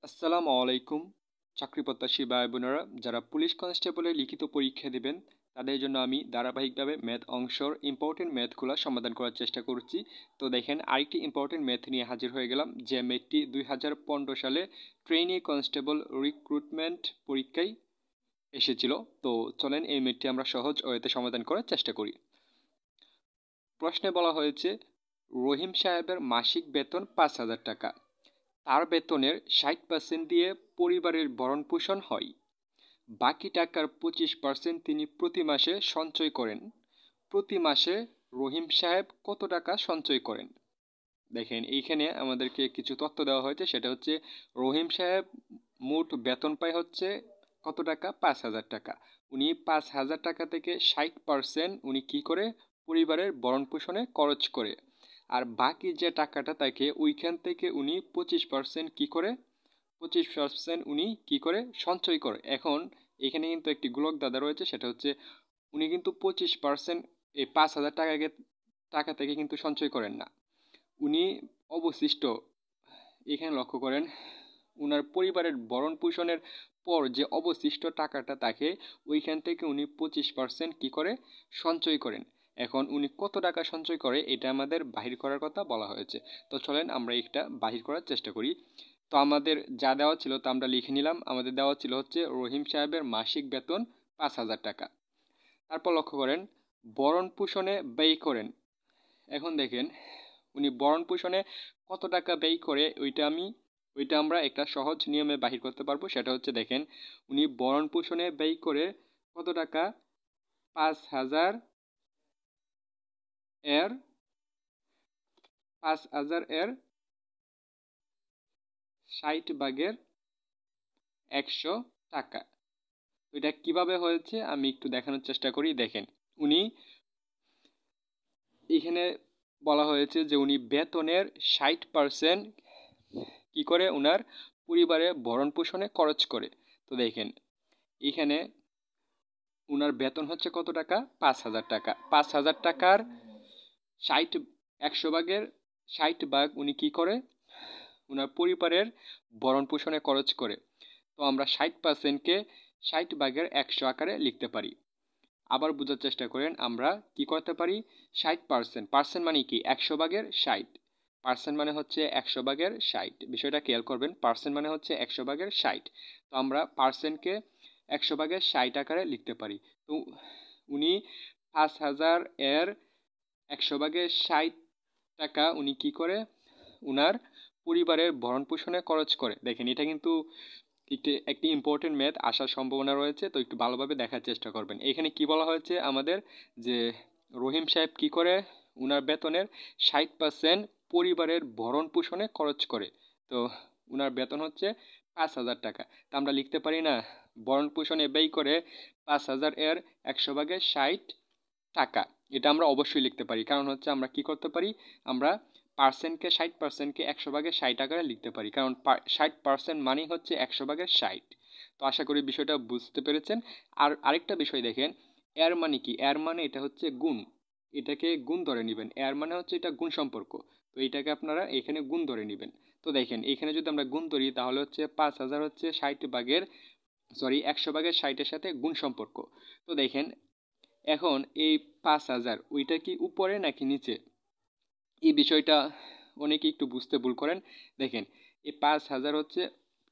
আসসালামু আলাইকুম। চাকরি প্রত্যাশী ভাই বোনেরা, যারা পুলিশ কনস্টেবলের লিখিত পরীক্ষা দেবেন তাদের জন্য আমি ধারাবাহিকভাবে ম্যাথ অংশর ইম্পর্টেন্ট ম্যাথগুলো সমাধান করার চেষ্টা করছি। তো দেখেন, আরেকটি ইম্পর্টেন্ট ম্যাথ নিয়ে হাজির হয়ে গেলাম, যে ম্যাথটি 2015 সালে ট্রেনি কনস্টেবল রিক্রুটমেন্ট পরীক্ষায় এসেছিল। তো চলেন এই ম্যাথটি আমরা সহজ ওয়েতে সমাধান করার চেষ্টা করি। প্রশ্নে বলা হয়েছে, রহিম সাহেবের মাসিক বেতন 5,000 টাকা। তার বেতনের 60% দিয়ে পরিবারের ভরণপোষণ হয়। বাকি টাকার 25% তিনি প্রতি মাসে সঞ্চয় করেন। প্রতি মাসে রহিম সাহেব কত টাকা সঞ্চয় করেন? দেখেন, এইখানে আমাদেরকে কিছু তথ্য দেওয়া হয়েছে, সেটা হচ্ছে রহিম সাহেব মোট বেতন পায় হচ্ছে কত টাকা? 5,000 টাকা। উনি 5,000 টাকা থেকে 60% উনি কি করে? পরিবারের ভরণপোষণে খরচ করে। আর বাকি যে টাকাটা থাকে ওইখান থেকে উনি 25% কি করে? 25% উনি কি করে? সঞ্চয় করে। এখন এখানে কিন্তু একটি গোলক দাদা রয়েছে, সেটা হচ্ছে উনি কিন্তু 25% এই 5,000 টাকা থেকে কিন্তু সঞ্চয় করেন না। উনি অবশিষ্ট, এখানে লক্ষ্য করেন, উনার পরিবারের ভরণ পোষণের পর যে অবশিষ্ট টাকাটা থাকে ওইখান থেকে উনি 25% কি করে? সঞ্চয় করেন। এখন উনি কত টাকা সঞ্চয় করে এটা আমাদের বাহির করার কথা বলা হয়েছে। তো চলেন আমরা এটা বাহির করার চেষ্টা করি। তো আমাদের যা দেওয়া ছিল তা আমরা লিখে নিলাম। আমাদের দেওয়া ছিল হচ্ছে রহিম সাহেবের মাসিক বেতন 5,000 টাকা। তারপর লক্ষ্য করেন, ভরণ পোষণে ব্যয় করেন। এখন দেখেন, উনি ভরণ পোষণে কত টাকা ব্যয় করে ওইটা আমরা একটা সহজ নিয়মে বাহির করতে পারবো। সেটা হচ্ছে, দেখেন, উনি ভরণ পোষণে ব্যয় করে কত টাকা? 5,000 এর 60/100 টাকা। এটা কিভাবে হয়েছে আমি একটু দেখানোর চেষ্টা করি। দেখেন, উনি এখানে বলা হয়েছে যে উনি বেতনের 60% কি করে? উনার পরিবারে ভরণ পোষণে খরচ করে। তো দেখেন, এখানে উনার বেতন হচ্ছে কত টাকা? 5,000 টাকা। 5,000 টাকার 100 ভাগ উনি কি করে? উনার পরিবারের ভরণ পোষণে খরচ করে। তো আমরা 60%কে 60/100 আকারে লিখতে পারি। আবার বোঝার চেষ্টা করেন, আমরা কি করতে পারি? 60%, পার্সেন্ট মানে কি? 100/60। পার্সেন্ট মানে হচ্ছে 100/60। বিষয়টা খেয়াল করবেন, পার্সেন্ট মানে হচ্ছে 100/60। তো আমরা পার্সেন্টকে 100/60 আকারে লিখতে পারি। তো উনি 5,000 এর 100/60 টাকা উনি কি করে? উনার পরিবারের ভরণ পোষণে খরচ করে। দেখেন, এটা কিন্তু একটি ইম্পর্টেন্ট ম্যাথ আসার সম্ভাবনা রয়েছে, তো একটু ভালোভাবে দেখার চেষ্টা করবেন। এখানে কি বলা হয়েছে আমাদের, যে রহিম সাহেব কি করে? উনার বেতনের 60% পরিবারের ভরণ পোষণে খরচ করে। তো উনার বেতন হচ্ছে 5,000 টাকা। তা আমরা লিখতে পারি না, ভরণ পোষণে ব্যয় করে 5,000 এর 100/60 টাকা। এটা আমরা অবশ্যই লিখতে পারি, কারণ হচ্ছে আমরা কি করতে পারি? আমরা পার্সেন্টকে 60%কে 100/60 আকারে লিখতে পারি, কারণ 60% মানেই হচ্ছে 100/60। তো আশা করি বিষয়টা বুঝতে পেরেছেন। আর আরেকটা বিষয় দেখেন, এর মানে কি? এর মানে এটা হচ্ছে গুণ। এটাকে গুণ ধরে নেবেন। এর মানে হচ্ছে এটা গুণ সম্পর্ক। তো এটাকে আপনারা এখানে গুণ ধরে নেবেন। তো দেখেন, এখানে যদি আমরা গুণ ধরি তাহলে হচ্ছে 5,000 হচ্ছে 100/60-এর সাথে গুণ সম্পর্ক। তো দেখেন, এখন এই 5,000 ওইটা কি উপরে নাকি নিচে? এই বিষয়টা অনেকে একটু বুঝতে ভুল করেন। দেখেন, এই 5,000 হচ্ছে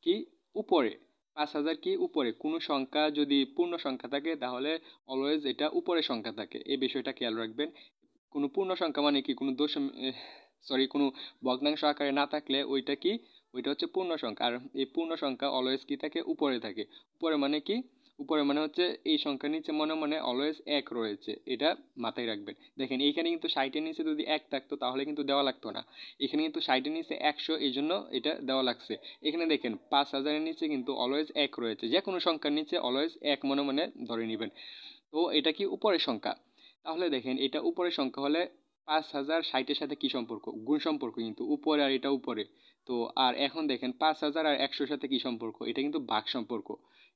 কি? উপরে। 5,000 কি? উপরে। কোনো সংখ্যা যদি পূর্ণ সংখ্যা থাকে তাহলে অলওয়েজ এটা উপরে সংখ্যা থাকে, এই বিষয়টা খেয়াল রাখবেন। কোনো পূর্ণ সংখ্যা মানে কি? কোনো ভগ্নাংশ আকারে না থাকলে ওইটা কি? ওইটা হচ্ছে পূর্ণ সংখ্যা। আর এই পূর্ণ সংখ্যা অলওয়েজ কি থাকে? উপরে থাকে। উপরে মানে কি? উপরে মানে হচ্ছে এই সংখ্যার নিচে মনে মনে অলওয়েজ 1 রয়েছে, এটা মাথায় রাখবেন। দেখেন, এইখানে কিন্তু 60-এর নিচে যদি 1 থাকতো তাহলে কিন্তু দেওয়া লাগতো না। এখানে কিন্তু 60-এর নিচে 100, এই জন্য এটা দেওয়া লাগছে। এখানে দেখেন 5,000-এর নিচে কিন্তু অলওয়েজ 1 রয়েছে। যে কোনো সংখ্যার নিচে অলওয়েজ 1 মনে মনে ধরে নেবেন। তো এটা কি? উপরের সংখ্যা। তাহলে দেখেন, এটা উপরের সংখ্যা হলে 5,000 60-এর সাথে কি সম্পর্ক? গুণ সম্পর্ক, কিন্তু উপরে আর এটা উপরে। তো আর এখন দেখেন 5,000 আর 100-র সাথে কি সম্পর্ক? এটা কিন্তু ভাগ সম্পর্ক।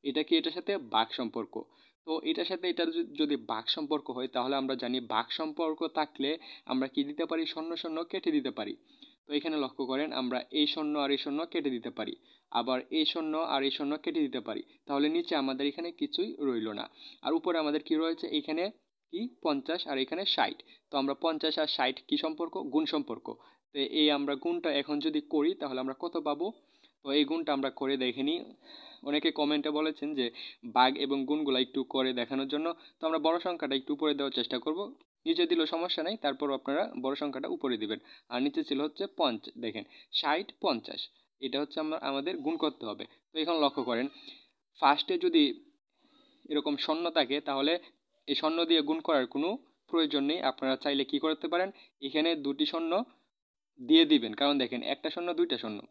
এটা কি? এটার সাথে ভাগ সম্পর্ক। তো এটার সাথে এটার যদি ভাগ সম্পর্ক হয় তাহলে আমরা জানি ভাগ সম্পর্ক থাকলে আমরা কি দিতে পারি? শূন্য শূন্য কেটে দিতে পারি। তো এখানে লক্ষ্য করেন, আমরা এই শূন্য আর এই শূন্য কেটে দিতে পারি। আবার এই শূন্য আর এই শূন্য কেটে দিতে পারি, তাহলে নিচে আমাদের এখানে কিছুই রইল না। আর উপরে আমাদের কি রয়েছে, এখানে কি 50 আর এখানে 60। তো আমরা 50 আর 60 কি সম্পর্ক, গুণ সম্পর্ক। তো এই আমরা গুণটা এখন যদি করি তাহলে আমরা কত পাবো। তো এই গুণটা আমরা করে দেখে নিই। অনেকে কমেন্টে বলেছেন যে ভাগ এবং গুণগুলো একটু করে দেখানোর জন্য। তো আমরা বড় সংখ্যাটা একটু উপরে দেওয়ার চেষ্টা করব, নিচে দিলেও সমস্যা নেই, তারপর আপনারা বড় সংখ্যাটা উপরে দিবেন। আর নিচে ছিল হচ্ছে দেখেন 60 50, এটা হচ্ছে আমাদের গুণ করতে হবে। তো এখন লক্ষ্য করেন, ফার্স্টে যদি এরকম শূন্য থাকে তাহলে এই শূন্য দিয়ে গুণ করার কোনো প্রয়োজন নেই। আপনারা চাইলে কি করতে পারেন, এখানে দুটি শূন্য দিয়ে দিবেন, কারণ দেখেন একটা শূন্য দুইটা শূন্য।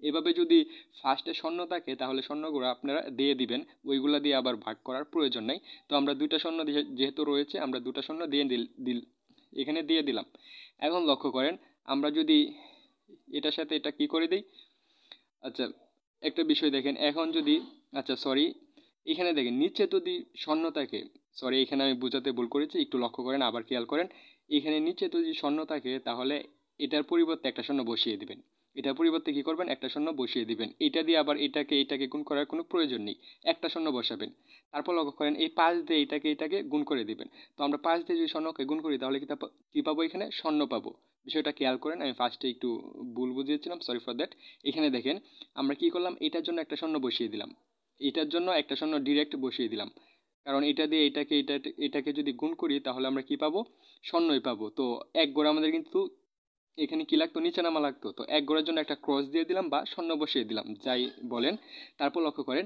এভাবে যদি ফার্স্টে শূন্য থাকে তাহলে শূন্যগুলো আপনারা দিয়ে দিবেন, ওইগুলা দিয়ে আবার ভাগ করার প্রয়োজন নেই। তো আমরা দুইটা শূন্য যেহেতু রয়েছে, আমরা দুটা শূন্য দিয়ে এখানে দিয়ে দিলাম। এখন লক্ষ্য করেন, আমরা যদি এটার সাথে এটা কি করে দিই, আচ্ছা একটা বিষয় দেখেন, এখন যদি আচ্ছা সরি, এখানে দেখেন নিচে যদি শূন্য থাকে, সরি এখানে আমি বোঝাতে ভুল করেছি, একটু লক্ষ্য করেন, আবার খেয়াল করেন। এখানে নিচে যদি শূন্য থাকে তাহলে এটার পরিবর্তে একটা শূন্য বসিয়ে দিবেন, এটার পরিবর্তে কি করবেন, একটা শূন্য বসিয়ে দিবেন। এটা দিয়ে আবার এটাকে গুণ করার কোনো প্রয়োজন নেই, একটা শূন্য বসাবেন। তারপর লক্ষ্য করেন, এই 5 দিয়ে এটাকে গুণ করে দিবেন। তো আমরা 5 দিয়ে যদি শূন্যকে গুণ করি তাহলে কি পাবো, এখানে শূন্য পাবো। বিষয়টা খেয়াল করেন, আমি ফার্স্টে একটু ভুল বুঝিয়েছিলাম, সরি ফর দ্যাট। এখানে দেখেন আমরা কি করলাম, এটার জন্য একটা শূন্য বসিয়ে দিলাম, এটার জন্য একটা শূন্য ডিরেক্ট বসিয়ে দিলাম, কারণ এটা দিয়ে এটাকে যদি গুণ করি তাহলে আমরা কি পাবো, শূন্যই পাবো। তো এক গড়ে আমাদের কিন্তু এখানে কি লাগতো, নিচে নামা লাগতো। তো এক গড়ের জন্য একটা ক্রস দিয়ে দিলাম বা শূন্য বসিয়ে দিলাম, যাই বলেন। তারপর লক্ষ্য করেন,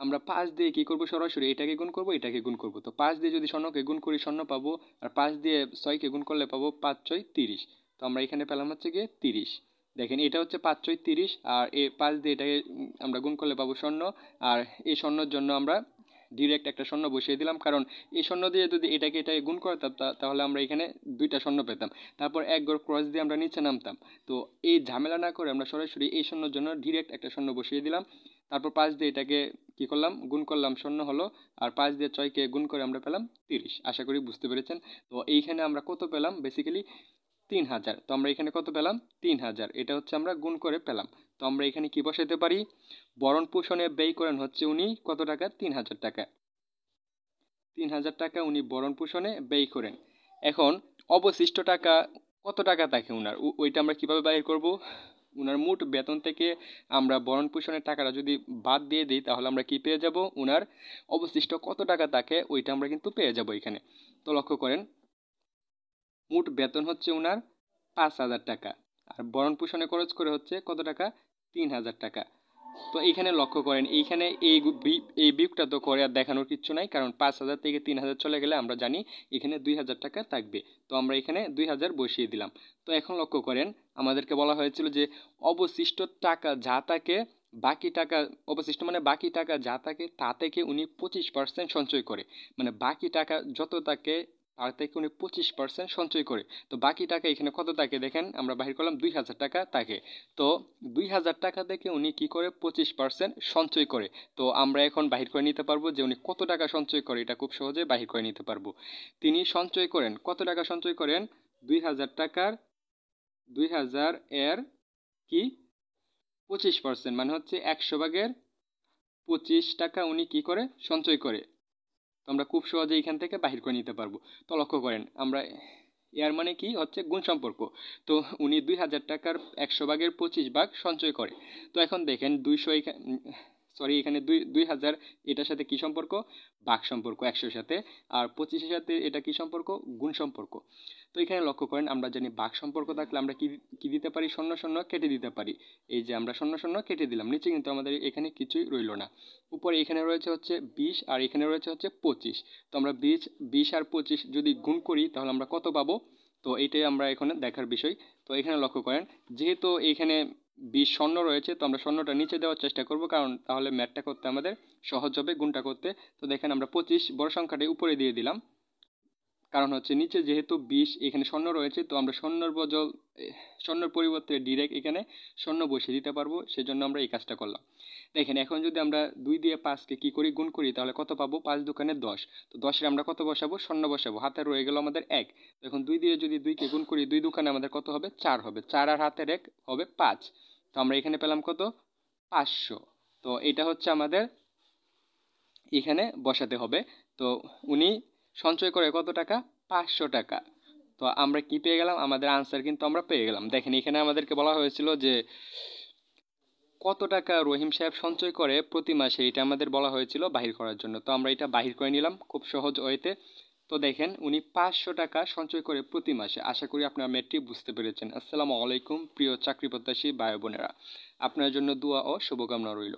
আমরা 5 দিয়ে কি করব, সরাসরি এটাকে গুণ করব, এটাকে গুণ করব। তো 5 দিয়ে যদি শূন্যকে গুণ করি শূন্য পাবো, আর 5 দিয়ে 6কে গুণ করলে পাবো 5 6 30। তো আমরা এখানে পেলাম হচ্ছে গিয়ে 30। দেখেন এটা হচ্ছে 5 6 30, আর এই 5 দিয়ে এটাকে আমরা গুণ করলে পাবো শূন্য। আর এই শূন্যর জন্য আমরা ডিরেক্ট একটা শূন্য বসিয়ে দিলাম, কারণ এই শূন্য দিয়ে যদি এটাকে গুণ করতাম তাহলে আমরা এখানে দুইটা শূন্য পেতাম। তারপর এক গড় ক্রস দিয়ে আমরা নিচে নামতাম। তো এই ঝামেলা না করে আমরা সরাসরি এই শূন্যর জন্য ডিরেক্ট একটা শূন্য বসিয়ে দিলাম। তারপর 5 দিয়ে এটাকে কি করলাম, গুণ করলাম, শূন্য হলো। আর 5 দিয়ে 6কে গুণ করে আমরা পেলাম 30। আশা করি বুঝতে পেরেছেন। তো এইখানে আমরা কত পেলাম, বেসিক্যালি 3000। তো আমরা এখানে কত পেলাম, 3000। এটা হচ্ছে আমরা গুণ করে পেলাম। তো আমরা এখানে কি বসাতে পারি, ভরণ পোষণে ব্যয় করেন হচ্ছে উনি কত টাকা, 3000 টাকা। 3000 টাকা উনি ভরণ পোষণে ব্যয় করেন। এখন অবশিষ্ট টাকা কত টাকা থাকে উনার, ওইটা আমরা কিভাবে বাইর করব। উনার মোট বেতন থেকে আমরা ভরণ পোষণের টাকাটা যদি বাদ দিয়ে দিই তাহলে আমরা কি পেয়ে যাব, উনার অবশিষ্ট কত টাকা থাকে ওইটা আমরা কিন্তু পেয়ে যাব এখানে। তো লক্ষ্য করেন, মোট বেতন হচ্ছে উনার 5000 টাকা, আর ভরণ পোষণে খরচ করে হচ্ছে কত টাকা, 3000 টাকা। তো এইখানে লক্ষ্য করেন, এইখানে এই বিয়োগটা তো করে আর দেখানোর কিচ্ছু নাই, কারণ 5000 থেকে 3000 চলে গেলে আমরা জানি এখানে 2000 টাকা থাকবে। তো আমরা এখানে 2000 বসিয়ে দিলাম। তো এখন লক্ষ্য করেন, আমাদেরকে বলা হয়েছিল যে অবশিষ্ট টাকা যা থাকে, বাকি টাকা, অবশিষ্ট মানে বাকি টাকা যা থাকে তা থেকে উনি 25% সঞ্চয় করে। মানে বাকি টাকা যত থাকে তার থেকে উনি 25% সঞ্চয় করে। তো বাকি টাকা এখানে কত থাকে দেখেন, আমরা বাহির করলাম 2000 টাকা থাকে। তো 2000 টাকা থেকে উনি কি করে, 25% সঞ্চয় করে। তো আমরা এখন বাহির করে নিতে পারবো যে উনি কত টাকা সঞ্চয় করে, এটা খুব সহজে বাহির করে নিতে পারবো। তিনি সঞ্চয় করেন, কত টাকা সঞ্চয় করেন, 2000 টাকার 2000 এর কি 25%, মানে হচ্ছে 100 ভাগের 25 টাকা উনি কি করে, সঞ্চয় করে। তো আমরা খুব সহজে এখান থেকে বাহির করে নিতে পারবো। তো লক্ষ্য করেন, আমরা এর মানে কি হচ্ছে গুণ সম্পর্ক। তো উনি 2000 টাকার 100 ভাগের 25 ভাগ সঞ্চয় করে। তো এখন দেখেন 200 সরি এখানে 2000 এটার সাথে কি সম্পর্ক, ভাগ সম্পর্ক 100-র সাথে, আর 25-এর সাথে এটা কি সম্পর্ক, গুণ সম্পর্ক। তো এখানে লক্ষ্য করেন, আমরা জানি ভাগ সম্পর্ক থাকলে আমরা কি দিতে পারি, শূন্য শূন্য কেটে দিতে পারি। এই যে আমরা শূন্য শূন্য কেটে দিলাম, নিচে কিন্তু আমাদের এখানে কিছুই রইল না। উপরে এখানে রয়েছে হচ্ছে 20 আর এখানে রয়েছে হচ্ছে 25। তো আমরা 20 আর 25 যদি গুণ করি তাহলে আমরা কত পাবো, তো এইটাই আমরা এখানে দেখার বিষয়। তো এখানে লক্ষ্য করেন, যেহেতু এখানে 20 শূন্য রয়েছে, তো আমরা শূন্যটা নিচে দেওয়ার চেষ্টা করব, কারণ তাহলে ম্যাথটা করতে আমাদের সহজ হবে, গুণটা করতে। তো দেখেন আমরা 25 বড় সংখ্যাটা উপরে দিয়ে দিলাম, কারণ হচ্ছে নিচে যেহেতু 20 এখানে শূন্য রয়েছে, তো আমরা শূন্যর পরিবর্তে ডিরেক্ট এখানে শূন্য বসিয়ে দিতে পারবো, সেজন্য আমরা এই কাজটা করলাম। দেখেন এখন যদি আমরা 2 দিয়ে 5কে কি করি, গুণ করি, তাহলে কত পাবো, 5 দোকানে 10। তো 10-এর আমরা কত বসাবো, শূন্য বসাবো, হাতে রয়ে গেল আমাদের 1। এখন 2 দিয়ে যদি 2কে গুণ করি, 2 দোকানে আমাদের কত হবে, 4 হবে, 4 আর হাতের 1 হবে 5। তো আমরা এখানে পেলাম কত, 500। তো এটা হচ্ছে আমাদের এখানে বসাতে হবে। তো উনি সঞ্চয় করে কত টাকা? 500 টাকা। তো আমরা কি পেয়ে গেলাম? আমাদের আনসার কিন্তু আমরা পেয়ে গেলাম। দেখেন এখানে আমাদেরকে বলা হয়েছিল যে কত টাকা রহিম সাহেব সঞ্চয় করে প্রতি মাসে, এটা আমাদের বলা হয়েছিল বাহির করার জন্য। তো আমরা এটা বাহির করে নিলাম খুব সহজ ওয়েতে। তো দেখেন উনি 500 টাকা সঞ্চয় করে প্রতি মাসে। আশা করি আপনারা ম্যাথটি বুঝতে পেরেছেন। আসসালামু আলাইকুম প্রিয় চাকরি প্রত্যাশী ভাই বোনেরা, আপনার জন্য দোয়া ও শুভকামনা রইল।